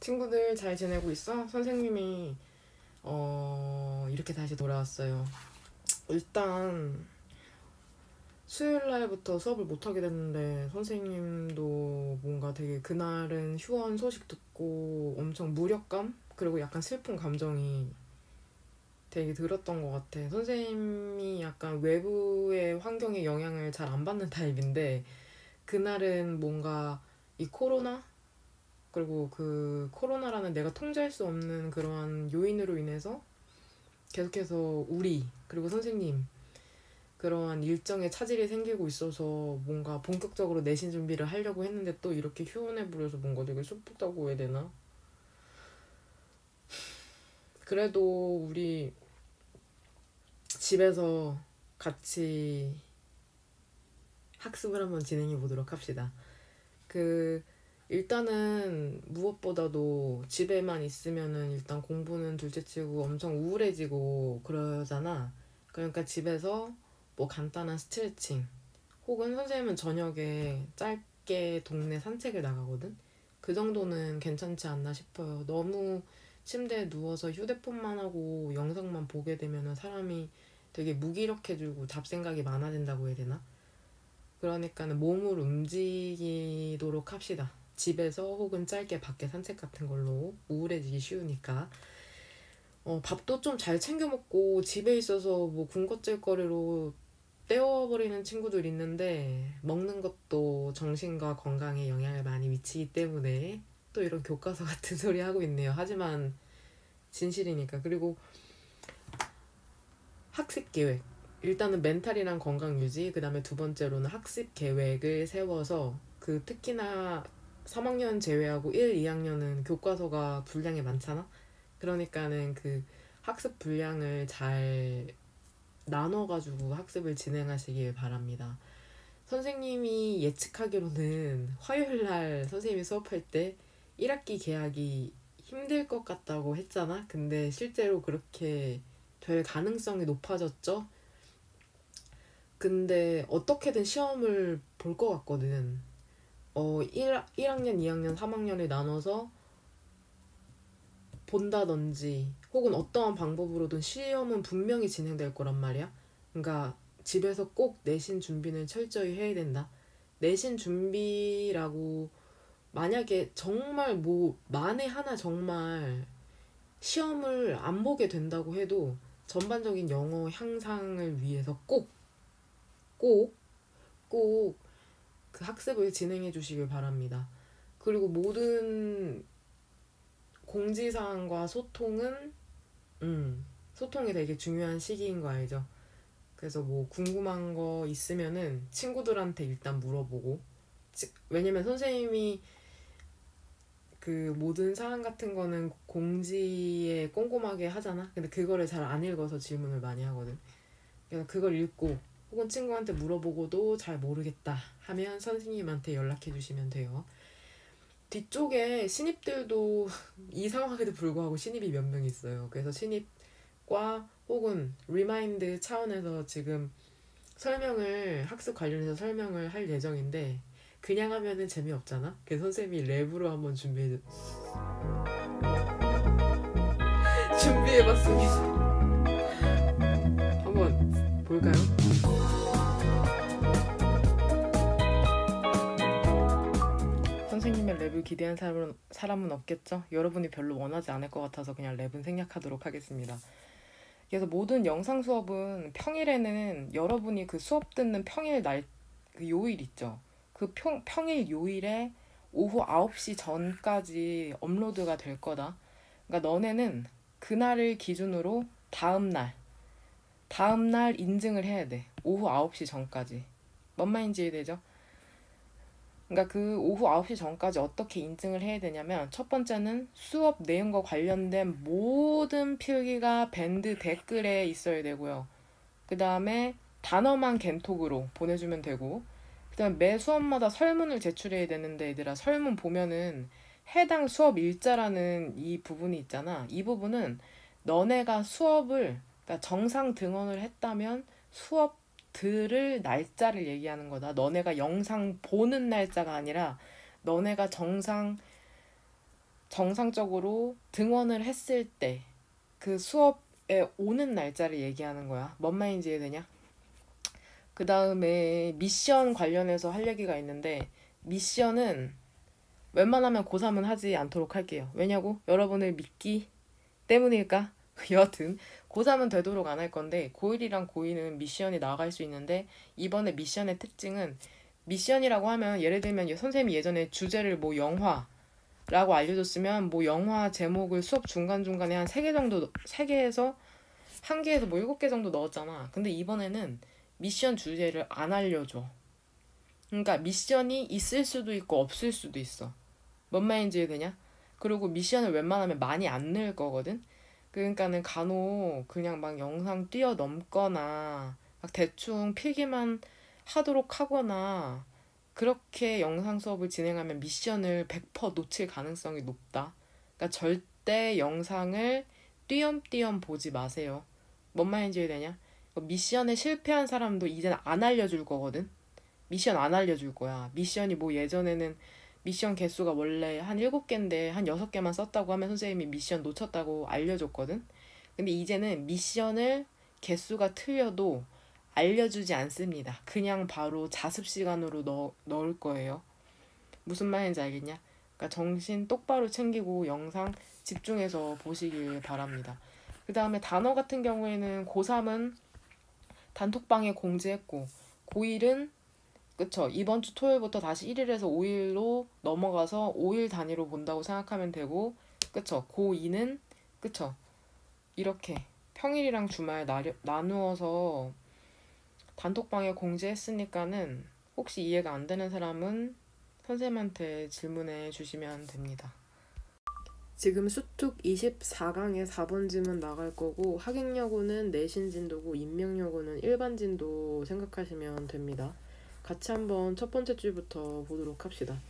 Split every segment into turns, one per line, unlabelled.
친구들 잘 지내고 있어? 선생님이 이렇게 다시 돌아왔어요. 일단 수요일 날부터 수업을 못 하게 됐는데 선생님도 뭔가 되게 그날은 휴원 소식 듣고 엄청 무력감? 그리고 약간 슬픈 감정이 되게 들었던 것 같아. 선생님이 약간 외부의 환경의 영향을 잘 안 받는 타입인데 그날은 뭔가 이 코로나? 그리고 그 코로나라는 내가 통제할 수 없는 그러한 요인으로 인해서 계속해서 우리 그리고 선생님 그러한 일정에 차질이 생기고 있어서 뭔가 본격적으로 내신 준비를 하려고 했는데 또 이렇게 휴원해버려서 뭔가 되게 슬프다고 해야 되나? 그래도 우리 집에서 같이 학습을 한번 진행해 보도록 합시다. 그 일단은 무엇보다도 집에만 있으면은 일단 공부는 둘째치고 엄청 우울해지고 그러잖아. 그러니까 집에서 뭐 간단한 스트레칭 혹은 선생님은 저녁에 짧게 동네 산책을 나가거든. 그 정도는 괜찮지 않나 싶어요. 너무 침대에 누워서 휴대폰만 하고 영상만 보게 되면은 사람이 되게 무기력해지고 잡생각이 많아진다고 해야 되나? 그러니까는 몸을 움직이도록 합시다. 집에서 혹은 짧게 밖에 산책 같은 걸로 우울해지기 쉬우니까. 밥도 좀 잘 챙겨 먹고 집에 있어서 뭐 군것질거리로 때워버리는 친구들 있는데 먹는 것도 정신과 건강에 영향을 많이 미치기 때문에 또 이런 교과서 같은 소리 하고 있네요. 하지만 진실이니까. 그리고 학습 계획. 일단은 멘탈이랑 건강 유지, 그 다음에 두 번째로는 학습 계획을 세워서 그 특히나 3학년 제외하고 1, 2학년은 교과서가 분량이 많잖아? 그러니까는 그 학습 분량을 잘 나눠가지고 학습을 진행하시길 바랍니다. 선생님이 예측하기로는 화요일 날 선생님이 수업할 때 1학기 개학이 힘들 것 같다고 했잖아? 근데 실제로 그렇게 될 가능성이 높아졌죠? 근데 어떻게든 시험을 볼 것 같거든. 1학년, 2학년, 3학년을 나눠서 본다든지 혹은 어떠한 방법으로든 시험은 분명히 진행될 거란 말이야. 그러니까 집에서 꼭 내신 준비는 철저히 해야 된다. 내신 준비라고 만약에 정말 뭐 만에 하나 정말 시험을 안 보게 된다고 해도 전반적인 영어 향상을 위해서 꼭, 꼭 그 학습을 진행해 주시길 바랍니다. 그리고 모든 공지사항과 소통이 되게 중요한 시기인 거 알죠? 그래서 뭐 궁금한 거 있으면은 친구들한테 일단 물어보고 왜냐면 선생님이 그 모든 사항 같은 거는 공지에 꼼꼼하게 하잖아. 근데 그거를 잘 안 읽어서 질문을 많이 하거든. 그래서 그걸 읽고 혹은 친구한테 물어보고도 잘 모르겠다 하면 선생님한테 연락해 주시면 돼요. 뒤쪽에 신입들도 이상하게도 불구하고 신입이 몇 명 있어요. 그래서 신입과 혹은 리마인드 차원에서 지금 학습 관련해서 설명을 할 예정인데 그냥 하면은 재미없잖아. 그래서 선생님이 랩으로 한번 준비해봤습니다. 한번 볼까요? 선생님의 랩을 기대한 사람은 없겠죠? 여러분이 별로 원하지 않을 것 같아서 그냥 랩은 생략하도록 하겠습니다. 그래서 모든 영상 수업은 평일에는 여러분이 그 수업 듣는 평일 그 요일 있죠? 그 평일 요일에 오후 9시 전까지 업로드가 될 거다. 그러니까 너네는 그날을 기준으로 다음날 인증을 해야 돼. 오후 9시 전까지. 뭔 말인지 이해되죠? 그러니까 그 오후 9시 전까지 어떻게 인증을 해야 되냐면 첫 번째는 수업 내용과 관련된 모든 필기가 밴드 댓글에 있어야 되고요. 그 다음에 단어만 겐톡으로 보내주면 되고 그 다음에 매 수업마다 설문을 제출해야 되는데 얘들아 설문 보면은 해당 수업 일자라는 이 부분이 있잖아. 이 부분은 너네가 그러니까 정상 등원을 했다면 수업 들을 날짜를 얘기하는 거다. 너네가 영상 보는 날짜가 아니라 너네가 정상적으로 등원을 했을 때 그 수업에 오는 날짜를 얘기하는 거야. 뭔 말인지 이해되냐? 그 다음에 미션 관련해서 할 얘기가 있는데 미션은 웬만하면 고3은 하지 않도록 할게요. 왜냐고? 여러분을 믿기 때문일까? 여하튼 고3은 되도록 안 할 건데 고1이랑 고2는 미션이 나갈 수 있는데 이번에 미션의 특징은 미션이라고 하면 예를 들면 선생님이 예전에 주제를 뭐 영화라고 알려줬으면 뭐 영화 제목을 수업 중간중간에 한 3개 정도 3개에서 1개에서 뭐 7개 정도 넣었잖아. 근데 이번에는 미션 주제를 안 알려줘. 그러니까 미션이 있을 수도 있고 없을 수도 있어. 뭔 말인지 되냐? 그리고 미션을 웬만하면 많이 안 넣을 거거든? 그러니까는 간혹 그냥 막 영상 뛰어넘거나 막 대충 필기만 하도록 하거나 그렇게 영상 수업을 진행하면 미션을 100% 놓칠 가능성이 높다. 그러니까 절대 영상을 띄엄띄엄 보지 마세요. 뭔 말인지 되냐? 미션에 실패한 사람도 이제는 안 알려줄 거거든? 미션 안 알려줄 거야. 미션이 뭐 예전에는 미션 개수가 원래 한 7개인데 한 6개만 썼다고 하면 선생님이 미션 놓쳤다고 알려줬거든? 근데 이제는 미션을 개수가 틀려도 알려주지 않습니다. 그냥 바로 자습 시간으로 넣을 거예요. 무슨 말인지 알겠냐? 그러니까 정신 똑바로 챙기고 영상 집중해서 보시길 바랍니다. 그 다음에 단어 같은 경우에는 고3은 단톡방에 공지했고 고1은 그쵸. 이번 주 토요일부터 다시 1일에서 5일로 넘어가서 5일 단위로 본다고 생각하면 되고 그쵸. 고2는 그쵸. 이렇게 평일이랑 주말 나누어서 단톡방에 공지했으니까는 혹시 이해가 안 되는 사람은 선생님한테 질문해 주시면 됩니다. 지금 수특 24강에 4번 지문 나갈 거고 학행여고는 내신 진도고 인명여고는 일반 진도 생각하시면 됩니다. 같이 한번 첫 번째 줄부터 보도록 합시다.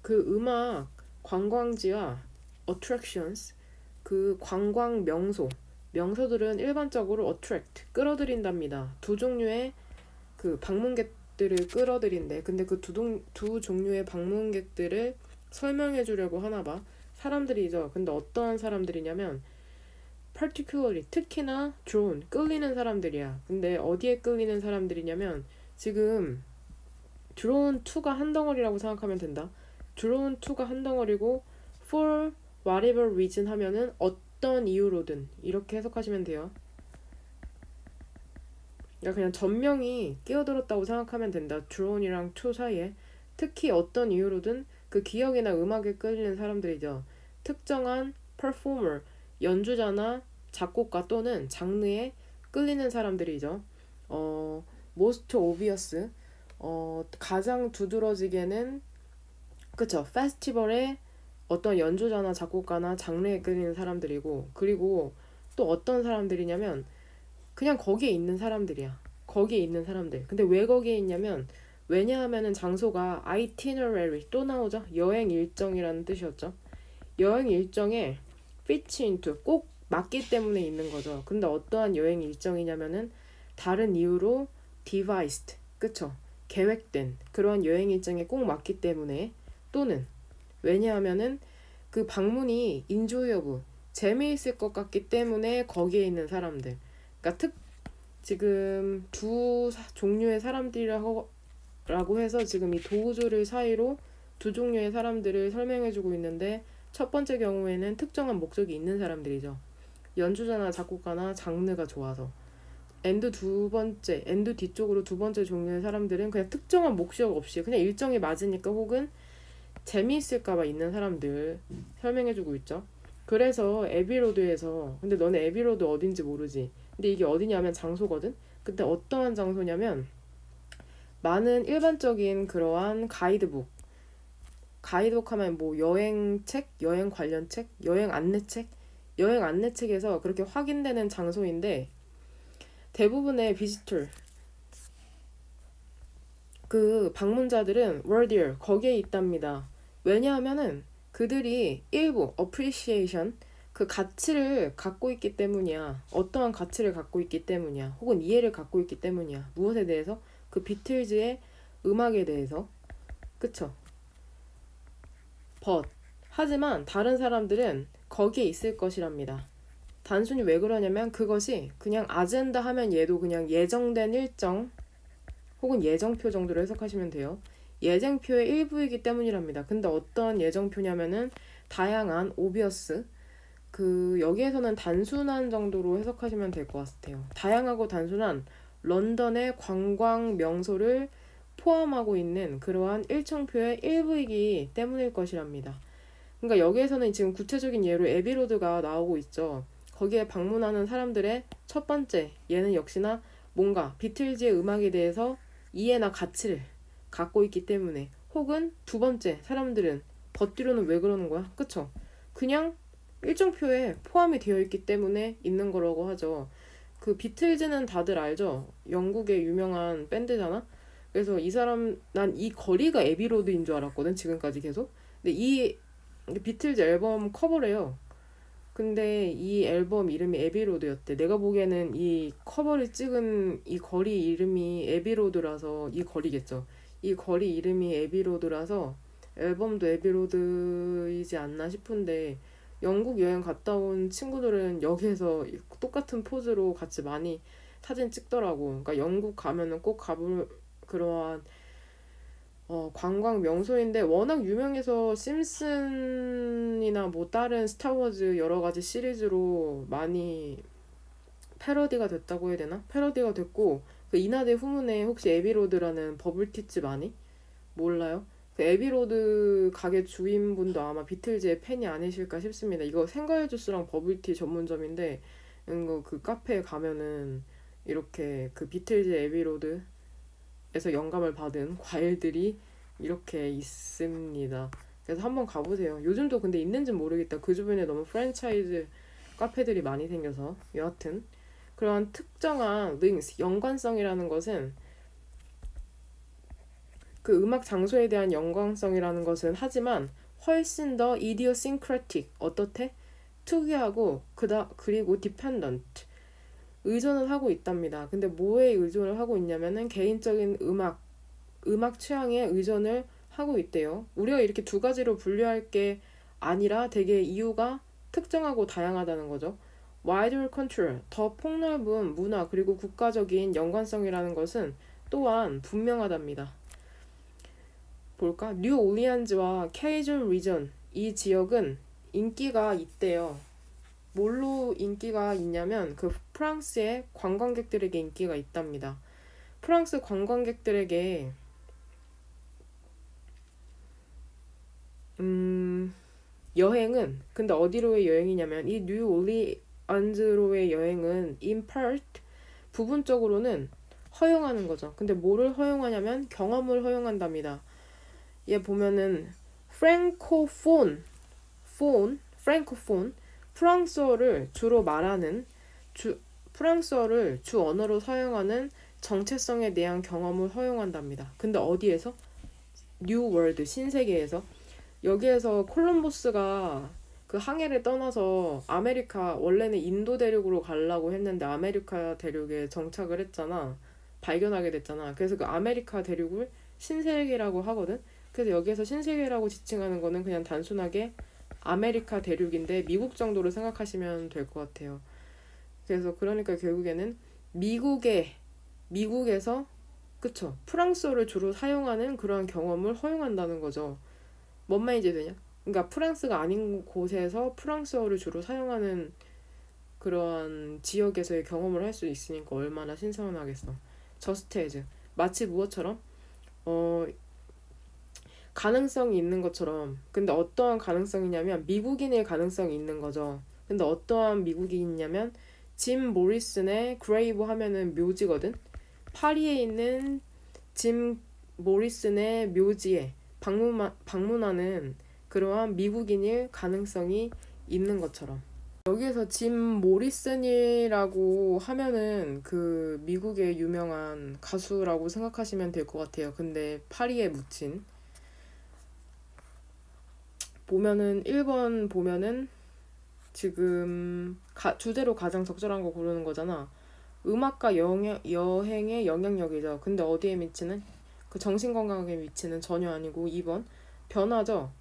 그 음악 관광지와 attractions 그 관광 명소들은 일반적으로 attract 끌어들인답니다. 두 종류의 그 방문객들을 끌어들인대. 근데 그 두 종류의 방문객들을 설명해 주려고 하나 봐. 사람들이죠. 근데 어떠한 사람들이냐면 particularly 특히나 drawn 끌리는 사람들이야. 근데 어디에 끌리는 사람들이냐면 지금 drawn to가 한 덩어리라고 생각하면 된다. drawn to가 한 덩어리고 for whatever reason 하면은 어떤 이유로든 이렇게 해석하시면 돼요. 그러니까 그냥 전명이 끼어들었다고 생각하면 된다. drawn이랑 to 사이에 특히 어떤 이유로든 그 기억이나 음악에 끌리는 사람들이죠. 특정한 performer 연주자나 작곡가 또는 장르에 끌리는 사람들이죠. most obvious 가장 두드러지게는 그쵸 페스티벌에 어떤 연주자나 작곡가나 장르에 끌리는 사람들이고 그리고 또 어떤 사람들이냐면 그냥 거기에 있는 사람들이야. 거기에 있는 사람들. 근데 왜 거기에 있냐면 왜냐하면은 장소가 itinerary 또 나오죠. 여행 일정이라는 뜻이었죠. 여행 일정에 fit into 꼭 맞기 때문에 있는 거죠. 근데 어떠한 여행 일정이냐면은 다른 이유로 devised 그쵸 계획된 그러한 여행 일정에 꼭 맞기 때문에 또는 왜냐하면은 그 방문이 enjoyable 재미있을 것 같기 때문에 거기에 있는 사람들. 그러니까 지금 두 종류의 사람들이라고 해서 지금 이 도구조를 사이로 두 종류의 사람들을 설명해주고 있는데 첫 번째 경우에는 특정한 목적이 있는 사람들이죠. 연주자나 작곡가나 장르가 좋아서. 엔드 뒤쪽으로 두 번째 종류의 사람들은 그냥 특정한 목적 없이 그냥 일정이 맞으니까 혹은 재미있을까봐 있는 사람들 설명해주고 있죠. 그래서 에비로드에서 근데 너네 에비로드 어딘지 모르지. 근데 이게 어디냐면 장소거든. 근데 어떠한 장소냐면 많은 일반적인 그러한 가이드북 하면 뭐 여행책, 여행 관련 책, 여행 안내책에서 그렇게 확인되는 장소인데 대부분의 비지터 그 방문자들은 were there 거기에 있답니다. 왜냐하면은 그들이 일부 appreciation 그 가치를 갖고 있기 때문이야. 어떠한 가치를 갖고 있기 때문이야. 혹은 이해를 갖고 있기 때문이야. 무엇에 대해서? 그 비틀즈의 음악에 대해서. 그쵸? but 하지만 다른 사람들은 거기에 있을 것이랍니다. 단순히 왜 그러냐면 그것이 그냥 아젠다 하면 얘도 그냥 예정된 일정 혹은 예정표 정도로 해석하시면 돼요. 예정표의 일부이기 때문이랍니다. 근데 어떤 예정표냐면은 다양한 오비어스 여기에서는 단순한 정도로 해석하시면 될 것 같아요. 다양하고 단순한 런던의 관광 명소를 포함하고 있는 그러한 일정표의 일부이기 때문일 것이랍니다. 그러니까 여기에서는 지금 구체적인 예로 에비로드가 나오고 있죠. 거기에 방문하는 사람들의 첫 번째, 얘는 역시나 뭔가 비틀즈의 음악에 대해서 이해나 가치를 갖고 있기 때문에, 혹은 두 번째, 사람들은 버티로는 왜 그러는 거야? 그쵸? 그냥 일정표에 포함이 되어 있기 때문에 있는 거라고 하죠. 그 비틀즈는 다들 알죠? 영국의 유명한 밴드잖아? 그래서 난 이 거리가 에비로드인 줄 알았거든, 지금까지 계속. 근데 이 비틀즈 앨범 커버래요. 근데 이 앨범 이름이 에비로드였대. 내가 보기에는 이 커버를 찍은 이 거리 이름이 에비로드라서, 이 거리겠죠. 이 거리 이름이 에비로드라서 앨범도 에비로드이지 않나 싶은데, 영국 여행 갔다 온 친구들은 여기에서 똑같은 포즈로 같이 많이 사진 찍더라고. 그러니까 영국 가면은 꼭 가볼 그러한 관광 명소인데, 워낙 유명해서 심슨이나 뭐 다른 스타워즈 여러 가지 시리즈로 많이 패러디가 됐다고 해야 되나? 패러디가 됐고, 그 이나대 후문에 혹시 에비로드라는 버블티집 아니? 몰라요? 그 에비로드 가게 주인분도 아마 비틀즈의 팬이 아니실까 싶습니다. 이거 생과일 주스랑 버블티 전문점인데, 이거 그 카페에 가면은 이렇게 그 비틀즈 에비로드 에서 영감을 받은 과일들이 이렇게 있습니다. 그래서 한번 가보세요. 요즘도 근데 있는지는 모르겠다. 그 주변에 너무 프랜차이즈 카페들이 많이 생겨서. 여하튼 그런 특정한 링스, 연관성이라는 것은, 그 음악 장소에 대한 연관성이라는 것은 하지만 훨씬 더 idiosyncratic, 어떻대? 특이하고 그리고 dependent, 의존을 하고 있답니다. 근데 뭐에 의존을 하고 있냐면은 개인적인 음악 취향에 의존을 하고 있대요. 우리가 이렇게 두 가지로 분류할 게 아니라 되게 이유가 특정하고 다양하다는 거죠. wider control, 더 폭넓은 문화 그리고 국가적인 연관성이라는 것은 또한 분명하답니다. 볼까? 뉴 올리안즈와 케이준 리전, 이 지역은 인기가 있대요. 뭘로 인기가 있냐면 그 프랑스의 관광객들에게 인기가 있답니다. 프랑스 관광객들에게 여행은, 근데 어디로의 여행이냐면 이 뉴 올리안즈로의 여행은 in part, 부분적으로는 허용하는 거죠. 근데 뭐를 허용하냐면 경험을 허용한답니다. 얘 보면은 프랑코폰, 프랑스어를 주로 말하는, 프랑스어를 주 언어로 사용하는 정체성에 대한 경험을 허용한답니다. 근데 어디에서? 뉴 월드, 신세계에서. 여기에서 콜럼버스가 그 항해를 떠나서 원래는 인도 대륙으로 가려고 했는데 아메리카 대륙에 정착을 했잖아. 발견하게 됐잖아. 그래서 그 아메리카 대륙을 신세계라고 하거든. 그래서 여기에서 신세계라고 지칭하는 거는 그냥 단순하게 아메리카 대륙인데 미국 정도로 생각하시면 될 것 같아요. 그래서 그러니까 결국에는 미국에서, 그쵸, 프랑스어를 주로 사용하는 그런 경험을 허용한다는 거죠. 뭔 말인지 되냐? 그러니까 프랑스가 아닌 곳에서 프랑스어를 주로 사용하는 그러한 지역에서의 경험을 할 수 있으니까 얼마나 신선하겠어. 저스트 에즈, 마치 무엇처럼? 가능성이 있는 것처럼. 근데 어떠한 가능성이냐면 미국인일 가능성이 있는 거죠. 근데 어떠한 미국인이냐면 짐 모리슨의 그레이브 하면은 묘지거든. 파리에 있는 짐 모리슨의 묘지에 방문하는 그러한 미국인일 가능성이 있는 것처럼. 여기에서 짐 모리슨이라고 하면은 그 미국의 유명한 가수라고 생각하시면 될 것 같아요. 근데 파리에 묻힌, 보면은 1번 보면은 지금 주제로 가장 적절한 거 고르는 거잖아. 음악과 여행의 영향력이죠. 근데 어디에 미치는? 그 정신건강에 미치는 전혀 아니고 2번 변화죠.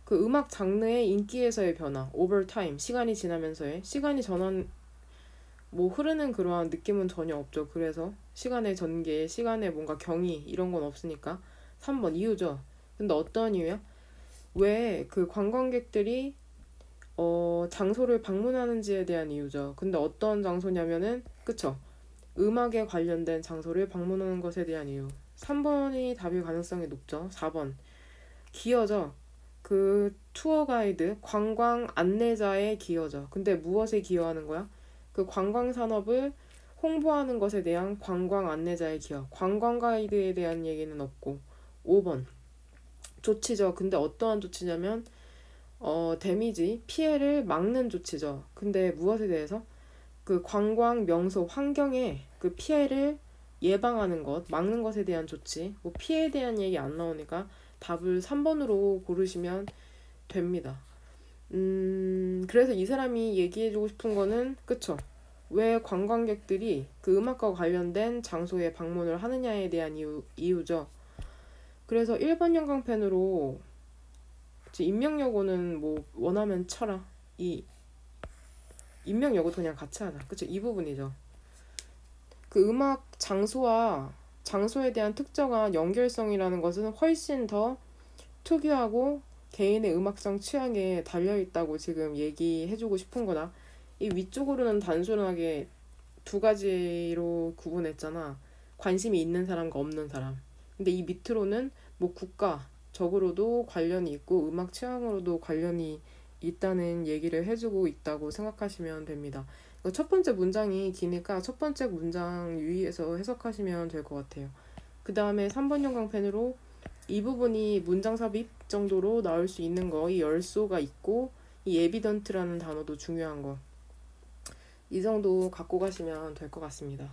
그 음악 장르의 인기에서의 변화, over time, 시간이 지나면서의 시간이 전환 뭐 흐르는 그러한 느낌은 전혀 없죠. 그래서 시간의 전개, 시간의 뭔가 경위 이런 건 없으니까 3번 이유죠. 근데 어떤 이유야? 왜 그 관광객들이 장소를 방문하는지에 대한 이유죠. 근데 어떤 장소냐면은 그쵸? 음악에 관련된 장소를 방문하는 것에 대한 이유. 3번이 답일 가능성이 높죠. 4번 기여죠. 그 투어 가이드, 관광 안내자의 기여죠. 근데 무엇에 기여하는 거야? 그 관광 산업을 홍보하는 것에 대한 관광 안내자의 기여. 관광 가이드에 대한 얘기는 없고. 5번 조치죠. 근데 어떠한 조치냐면 데미지, 피해를 막는 조치죠. 근데 무엇에 대해서? 그 관광 명소 환경에 그 피해를 예방하는 것, 막는 것에 대한 조치. 뭐 피해에 대한 얘기 안 나오니까 답을 3번으로 고르시면 됩니다. 그래서 이 사람이 얘기해주고 싶은 거는, 그쵸? 왜 관광객들이 그 음악과 관련된 장소에 방문을 하느냐에 대한 이유죠. 그래서 1번 영광펜으로 인명여고는 뭐 원하면 쳐라. 이 인명여고도 그냥 같이 하자. 그쵸? 이 부분이죠. 그 음악 장소와 장소에 대한 특정한 연결성이라는 것은 훨씬 더 특유하고 개인의 음악성 취향에 달려있다고 지금 얘기해주고 싶은 거다. 이 위쪽으로는 단순하게 두 가지로 구분했잖아. 관심이 있는 사람과 없는 사람. 근데 이 밑으로는 뭐 국가적으로도 관련이 있고 음악 취향으로도 관련이 있다는 얘기를 해주고 있다고 생각하시면 됩니다. 첫 번째 문장이 기니까 첫 번째 문장 유의해서 해석하시면 될 것 같아요. 그 다음에 3번 영광펜으로 이 부분이 문장 삽입 정도로 나올 수 있는 거, 이 열소가 있고 이 에비던트라는 단어도 중요한 거. 이 정도 갖고 가시면 될 것 같습니다.